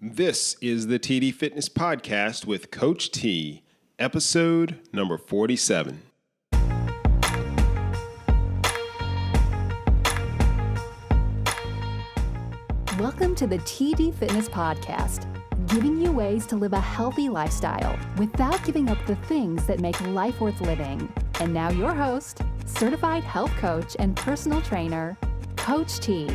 This is the TD Fitness Podcast with Coach T, episode number 47. Welcome to the TD Fitness Podcast, giving you ways to live a healthy lifestyle without giving up the things that make life worth living. And now your host, certified health coach and personal trainer, Coach T.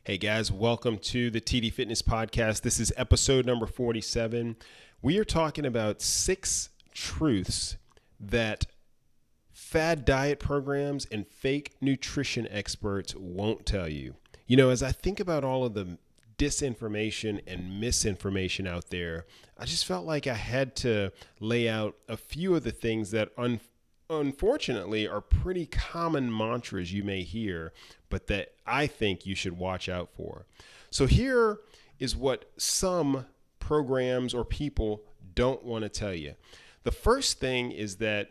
Hey guys, welcome to the TD Fitness Podcast. This is episode number 47. We are talking about 6 truths that fad diet programs and fake nutrition experts won't tell you. You know, as I think about all of the disinformation and misinformation out there, I just felt like I had to lay out a few of the things that unfortunately are pretty common mantras you may hear, but that I think you should watch out for. So here is what some programs or people don't want to tell you. The first thing is that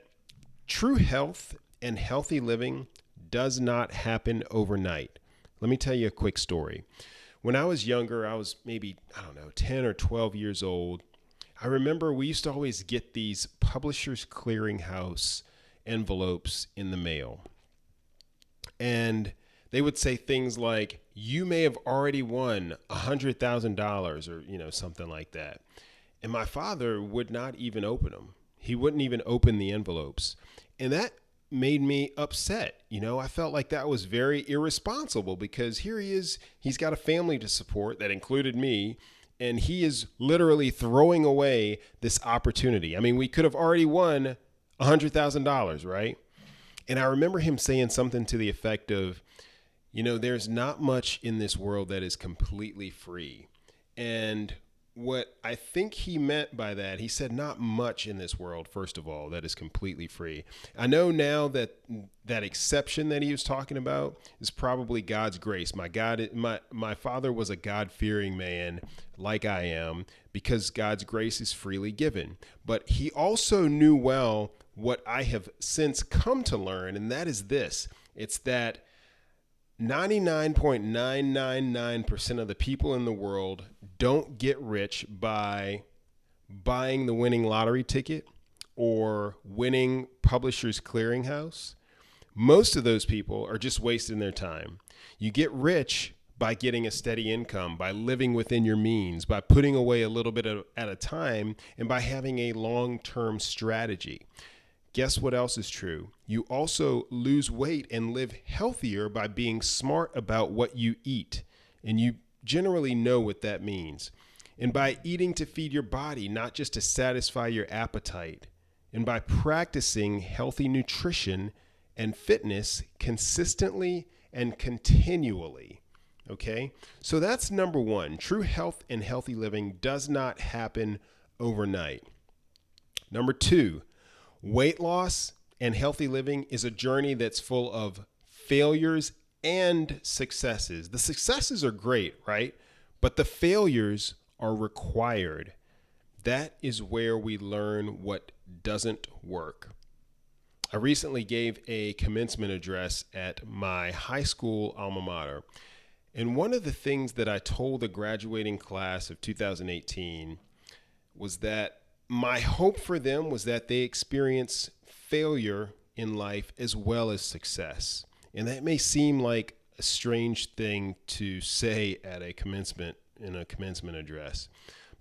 true health and healthy living does not happen overnight. Let me tell you a quick story. When I was younger, I was maybe, 10 or 12 years old. I remember we used to always get these Publishers Clearinghouse envelopes in the mail. And they would say things like, you may have already won $100,000 or, something like that. And my father would not even open them. He wouldn't even open the envelopes. And that made me upset. I felt like that was very irresponsible because here he is, he's got a family to support that included me, and he is literally throwing away this opportunity. I mean, we could have already won $100,000, right? And I remember him saying something to the effect of, there's not much in this world that is completely free. And what I think he meant by that, he said not much in this world, first of all, that is completely free. I know now that that exception that he was talking about is probably God's grace. My father was a God-fearing man like I am because God's grace is freely given. But he also knew well what I have since come to learn, and that is this. It's that 99.999% of the people in the world don't get rich by buying the winning lottery ticket or winning Publishers Clearinghouse. Most of those people are just wasting their time. You get rich by getting a steady income, by living within your means, by putting away a little bit at a time, and by having a long-term strategy. Guess what else is true? You also lose weight and live healthier by being smart about what you eat. And you generally know what that means. And by eating to feed your body, not just to satisfy your appetite. And by practicing healthy nutrition and fitness consistently and continually. Okay? So that's number one. True health and healthy living does not happen overnight. Number 2. Weight loss and healthy living is a journey that's full of failures and successes. The successes are great, right? But the failures are required. That is where we learn what doesn't work. I recently gave a commencement address at my high school alma mater. And one of the things that I told the graduating class of 2018 was that my hope for them was that they experience failure in life as well as success. And that may seem like a strange thing to say at a commencement address.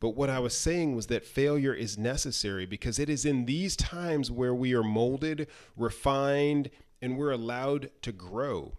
But what I was saying was that failure is necessary because it is in these times where we are molded, refined, and we're allowed to grow.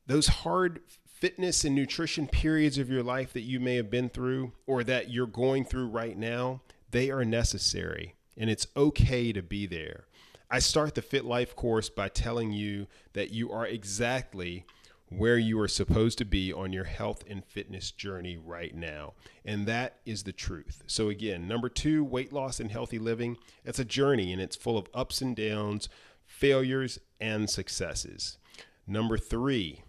Those hard fitness and nutrition periods of your life that you may have been through or that you're going through right now, they are necessary, and it's okay to be there. I start the Fit Life course by telling you that you are exactly where you are supposed to be on your health and fitness journey right now. And that is the truth. So again, number 2, weight loss and healthy living. It's a journey, and it's full of ups and downs, failures and successes. Number 3,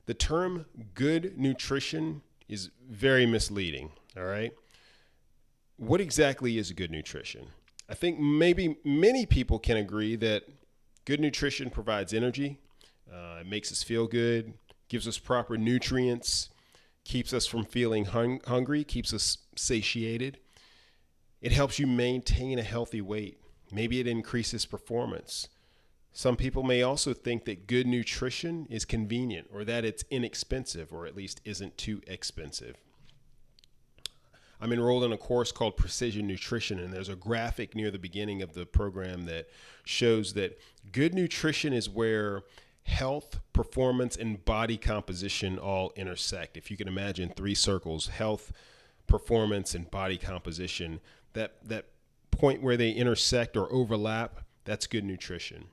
the term good nutrition is very misleading, all right? What exactly is good nutrition? I think maybe many people can agree that good nutrition provides energy, it makes us feel good, gives us proper nutrients, keeps us from feeling hungry, keeps us satiated. It helps you maintain a healthy weight. Maybe it increases performance. Some people may also think that good nutrition is convenient or that it's inexpensive or at least isn't too expensive. I'm enrolled in a course called Precision Nutrition, and there's a graphic near the beginning of the program that shows that good nutrition is where health, performance, and body composition all intersect. If you can imagine three circles: health, performance, and body composition, that point where they intersect or overlap, that's good nutrition.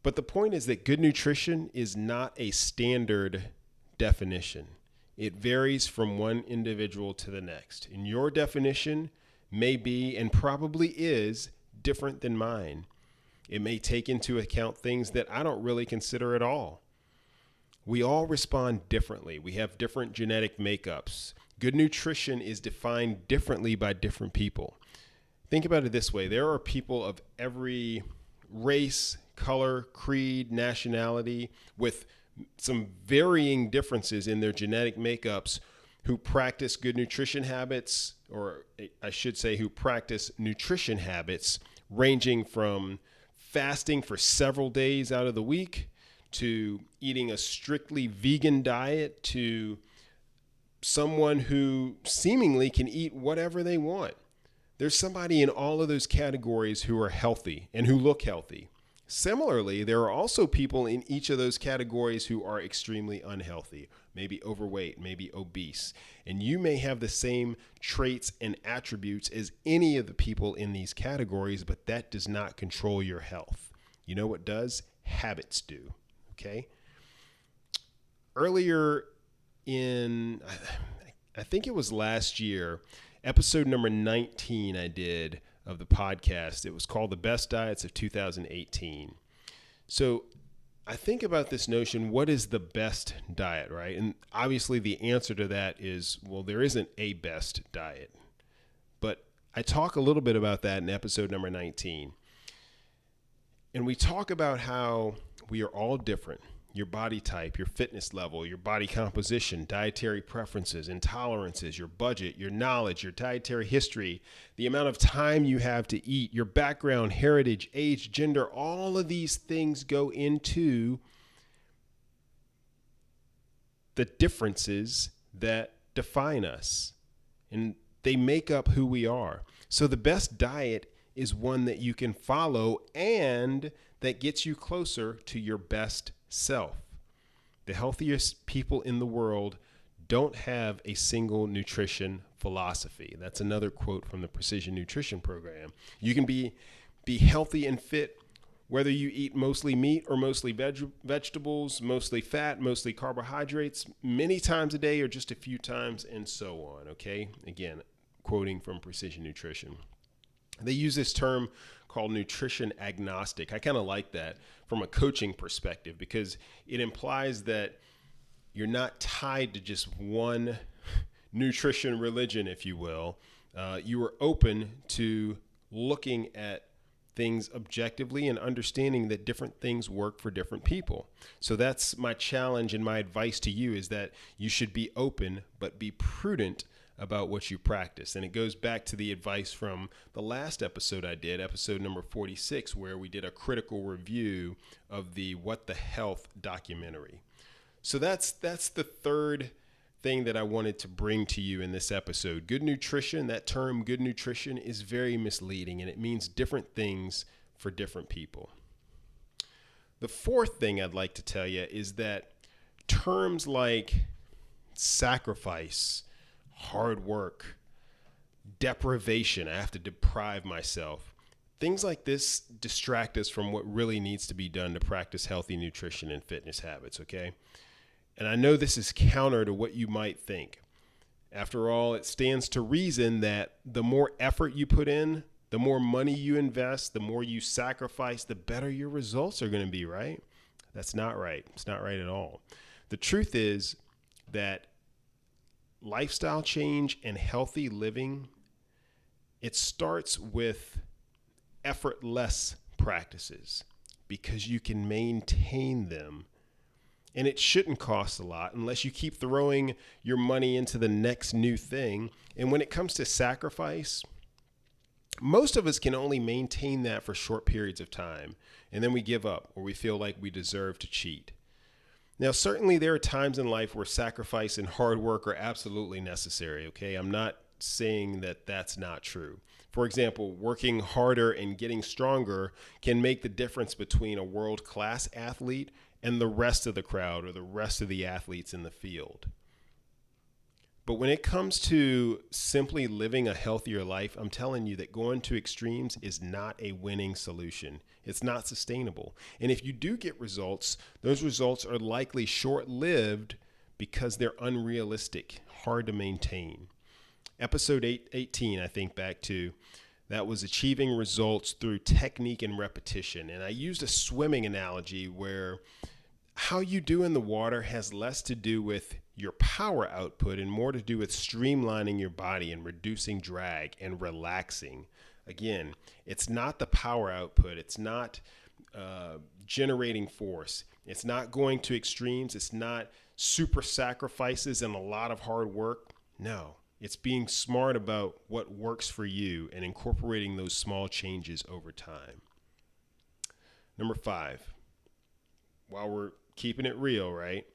But the point is that good nutrition is not a standard definition. It varies from one individual to the next. And your definition may be, and probably is, different than mine. It may take into account things that I don't really consider at all. We all respond differently. We have different genetic makeups. Good nutrition is defined differently by different people. Think about it this way. There are people of every race, color, creed, nationality, with some varying differences in their genetic makeups, who practice good nutrition habits, or I should say who practice nutrition habits ranging from fasting for several days out of the week to eating a strictly vegan diet to someone who seemingly can eat whatever they want. There's somebody in all of those categories who are healthy and who look healthy. Similarly, there are also people in each of those categories who are extremely unhealthy, maybe overweight, maybe obese. And you may have the same traits and attributes as any of the people in these categories, but that does not control your health. You know what does? Habits do. Okay? Earlier in, I think it was last year, episode number 19 I did of the podcast. It was called The Best Diets of 2018. So I think about this notion, what is the best diet, right? And obviously the answer to that is, well, there isn't a best diet. But I talk a little bit about that in episode number 19. And we talk about how we are all different. Your body type, your fitness level, your body composition, dietary preferences, intolerances, your budget, your knowledge, your dietary history, the amount of time you have to eat, your background, heritage, age, gender, all of these things go into the differences that define us. And they make up who we are. So the best diet is one that you can follow and that gets you closer to your best self. The healthiest people in the world don't have a single nutrition philosophy. That's another quote from the Precision Nutrition program. You can be healthy and fit whether you eat mostly meat or mostly vegetables, mostly fat, mostly carbohydrates, many times a day or just a few times, and so on. Okay? Again, quoting from Precision Nutrition. They use this term called nutrition agnostic. I kind of like that from a coaching perspective because it implies that you're not tied to just one nutrition religion, if you will. You are open to looking at things objectively and understanding that different things work for different people. So that's my challenge and my advice to you, is that you should be open but be prudent about what you practice. And it goes back to the advice from the last episode I did, episode number 46, where we did a critical review of the What the Health documentary. So that's the third thing that I wanted to bring to you in this episode. Good nutrition, that term good nutrition, is very misleading, and it means different things for different people. The fourth thing I'd like to tell you is that terms like sacrifice, hard work, deprivation, I have to deprive myself, things like this distract us from what really needs to be done to practice healthy nutrition and fitness habits, okay? And I know this is counter to what you might think. After all, it stands to reason that the more effort you put in, the more money you invest, the more you sacrifice, the better your results are going to be, right? That's not right. It's not right at all. The truth is that lifestyle change and healthy living, it starts with effortless practices because you can maintain them And it shouldn't cost a lot unless you keep throwing your money into the next new thing. And when it comes to sacrifice, most of us can only maintain that for short periods of time. And then we give up or we feel like we deserve to cheat. Now, certainly there are times in life where sacrifice and hard work are absolutely necessary, okay? I'm not saying that that's not true. For example, working harder and getting stronger can make the difference between a world-class athlete and the rest of the crowd or the rest of the athletes in the field. But when it comes to simply living a healthier life, I'm telling you that going to extremes is not a winning solution. It's not sustainable. And if you do get results, those results are likely short-lived because they're unrealistic, hard to maintain. Episode 18, I think back to, that was achieving results through technique and repetition. And I used a swimming analogy where how you do in the water has less to do with your power output and more to do with streamlining your body and reducing drag and relaxing. Again, it's not the power output. It's not generating force. It's not going to extremes. It's not super sacrifices and a lot of hard work. No, it's being smart about what works for you and incorporating those small changes over time. Number 5, while we're keeping it real, right?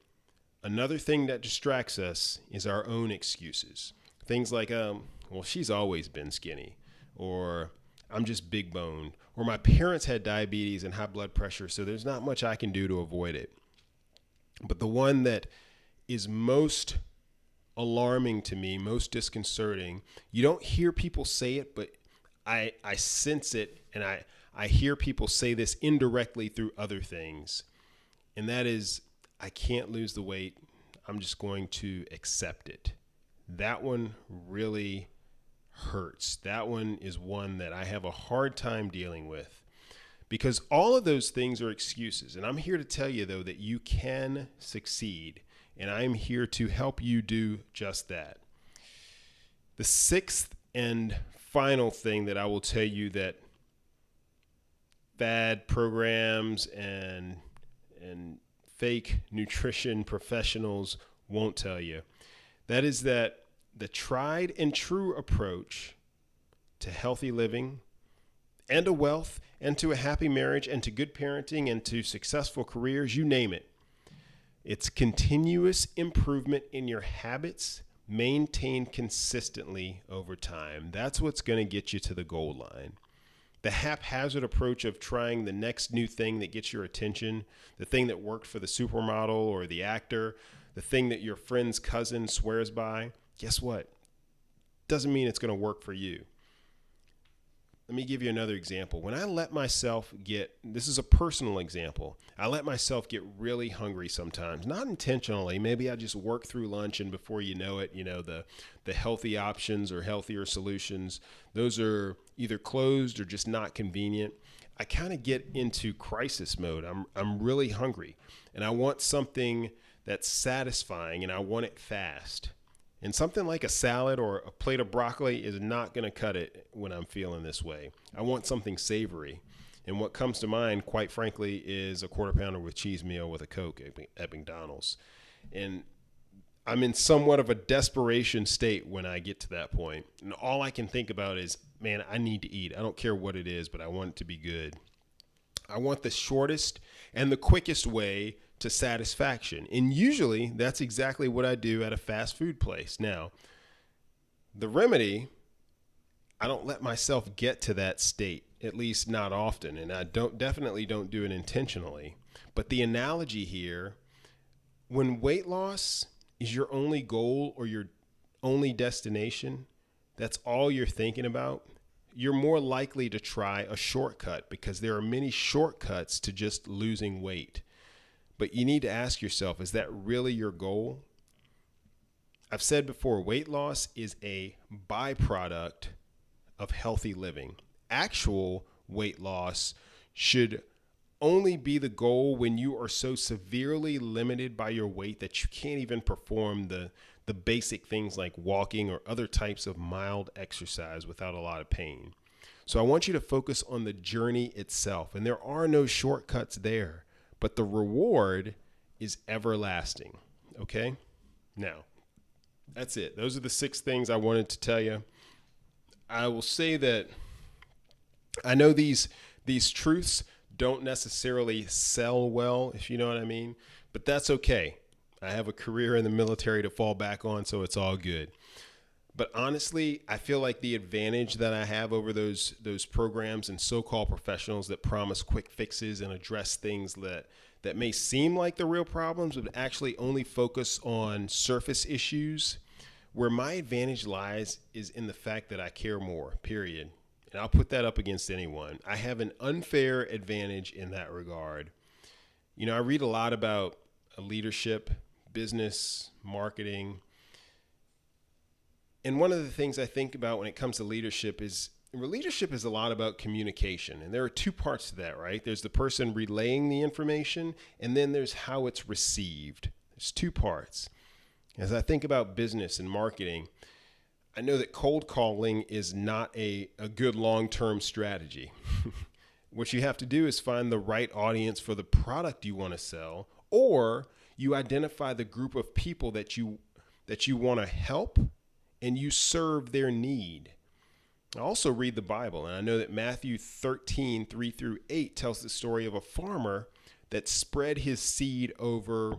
Another thing that distracts us is our own excuses. Things like, well, she's always been skinny, or I'm just big boned, or my parents had diabetes and high blood pressure, so there's not much I can do to avoid it. But the one that is most alarming to me, most disconcerting, you don't hear people say it, but I sense it, and I hear people say this indirectly through other things. And that is, I can't lose the weight. I'm just going to accept it. That one really hurts. That one is one that I have a hard time dealing with because all of those things are excuses. And I'm here to tell you, though, that you can succeed. And I'm here to help you do just that. The 6th and final thing that I will tell you that fad programs and fake nutrition professionals won't tell you. That is that the tried and true approach to healthy living and to wealth and to a happy marriage and to good parenting and to successful careers, you name it. It's continuous improvement in your habits maintained consistently over time. That's what's going to get you to the goal line. The haphazard approach of trying the next new thing that gets your attention, the thing that worked for the supermodel or the actor, the thing that your friend's cousin swears by, guess what? Doesn't mean it's going to work for you. Let me give you another example. When I let myself this is a personal example, I let myself get really hungry sometimes, not intentionally. Maybe I just work through lunch and before you know it, the healthy options or healthier solutions, those are either closed or just not convenient. I kind of get into crisis mode. I'm really hungry and I want something that's satisfying and I want it fast. And something like a salad or a plate of broccoli is not going to cut it when I'm feeling this way. I want something savory. And what comes to mind, quite frankly, is a quarter pounder with cheese meal with a Coke at McDonald's. And I'm in somewhat of a desperation state when I get to that point. And all I can think about is, man, I need to eat. I don't care what it is, but I want it to be good. I want the shortest and the quickest way to satisfaction. And usually that's exactly what I do at a fast food place. Now, the remedy, I don't let myself get to that state, at least not often. And I definitely don't do it intentionally. But the analogy here, when weight loss is your only goal or your only destination, that's all you're thinking about, you're more likely to try a shortcut because there are many shortcuts to just losing weight. But you need to ask yourself, is that really your goal? I've said before, weight loss is a byproduct of healthy living. Actual weight loss should only be the goal when you are so severely limited by your weight that you can't even perform the basic things like walking or other types of mild exercise without a lot of pain. So I want you to focus on the journey itself. And there are no shortcuts there. But the reward is everlasting. Okay? Now, that's it. Those are the 6 things I wanted to tell you. I will say that I know these truths don't necessarily sell well, if you know what I mean, but that's okay. I have a career in the military to fall back on, so it's all good. But honestly, I feel like the advantage that I have over those programs and so-called professionals that promise quick fixes and address things that may seem like the real problems, but actually only focus on surface issues, where my advantage lies is in the fact that I care more, period. And I'll put that up against anyone. I have an unfair advantage in that regard. You know, I read a lot about leadership, business, marketing. And one of the things I think about when it comes to leadership is a lot about communication. And there are 2 parts to that, right? There's the person relaying the information, and then there's how it's received. There's 2 parts. As I think about business and marketing, I know that cold calling is not a good long-term strategy. What you have to do is find the right audience for the product you want to sell, or you identify the group of people that you want to help, and you serve their need. I also read the Bible, and I know that Matthew 13, 3-8 tells the story of a farmer that spread his seed over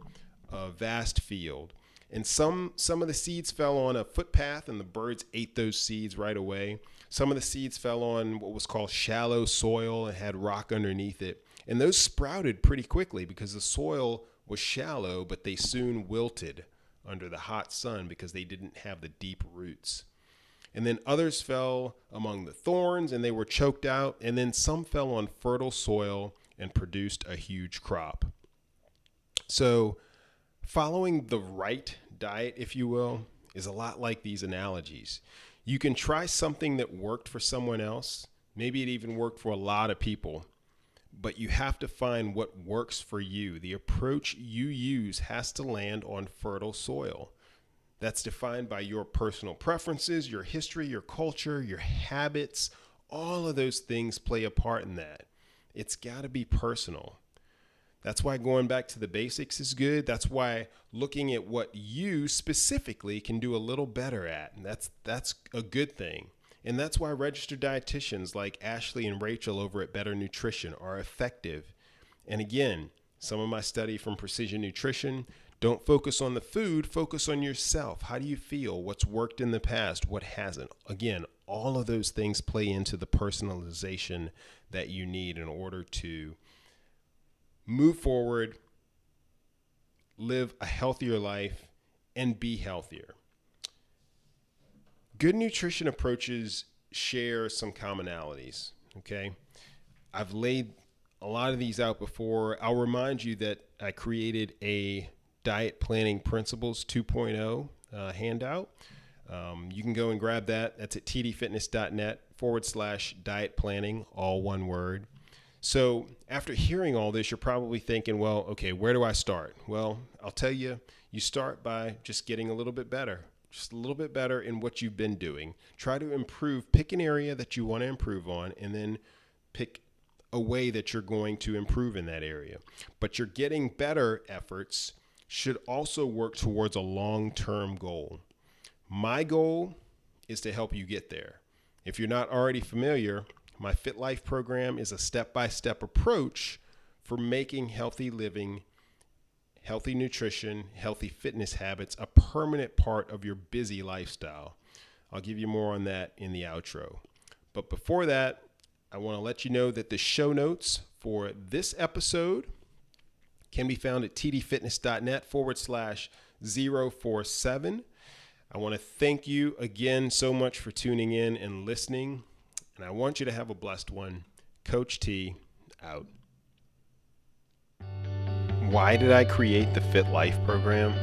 a vast field. And some of the seeds fell on a footpath, and the birds ate those seeds right away. Some of the seeds fell on what was called shallow soil and had rock underneath it. And those sprouted pretty quickly because the soil was shallow, but they soon wilted under the hot sun because they didn't have the deep roots. And then others fell among the thorns, and they were choked out. And then some fell on fertile soil and produced a huge crop. So following the right diet, if you will, is a lot like these analogies. You can try something that worked for someone else. Maybe it even worked for a lot of people, but you have to find what works for you. The approach you use has to land on fertile soil. That's defined by your personal preferences, your history, your culture, your habits. All of those things play a part in that. It's got to be personal. That's why going back to the basics is good. That's why looking at what you specifically can do a little better at. And that's a good thing. And that's why registered dietitians like Ashley and Rachel over at Better Nutrition are effective. And again, some of my study from Precision Nutrition, don't focus on the food, focus on yourself. How do you feel? What's worked in the past? What hasn't? Again, all of those things play into the personalization that you need in order to move forward, live a healthier life, and be healthier. Good nutrition approaches share some commonalities, okay? I've laid a lot of these out before. I'll remind you that I created a Diet Planning Principles 2.0 handout. You can go and grab that. That's at tdfitness.net/diet planning, all one word. So after hearing all this, you're probably thinking, well, okay, where do I start? Well, I'll tell you, you start by just getting a little bit better. Just a little bit better in what you've been doing. Try to improve. Pick an area that you want to improve on, and then pick a way that you're going to improve in that area. But your getting better efforts should also work towards a long-term goal. My goal is to help you get there. If you're not already familiar, my Fit Life program is a step-by-step approach for making healthy living, healthy nutrition, healthy fitness habits a permanent part of your busy lifestyle. I'll give you more on that in the outro. But before that, I want to let you know that the show notes for this episode can be found at tdfitness.net/047. I want to thank you again so much for tuning in and listening. And I want you to have a blessed one. Coach T, out. Why did I create the Fit Life program?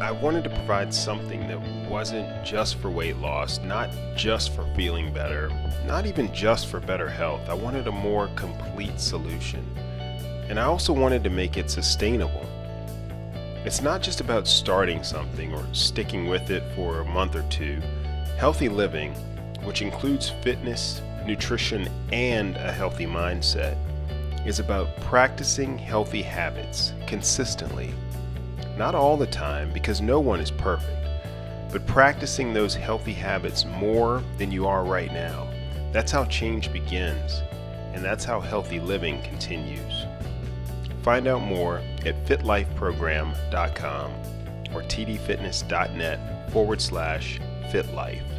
I wanted to provide something that wasn't just for weight loss, not just for feeling better, not even just for better health. I wanted a more complete solution. And I also wanted to make it sustainable. It's not just about starting something or sticking with it for a month or two. Healthy living, which includes fitness, nutrition, and a healthy mindset, is about practicing healthy habits consistently. Not all the time, because no one is perfect, but practicing those healthy habits more than you are right now. That's how change begins, and that's how healthy living continues. Find out more at fitlifeprogram.com or tdfitness.net/fitlife.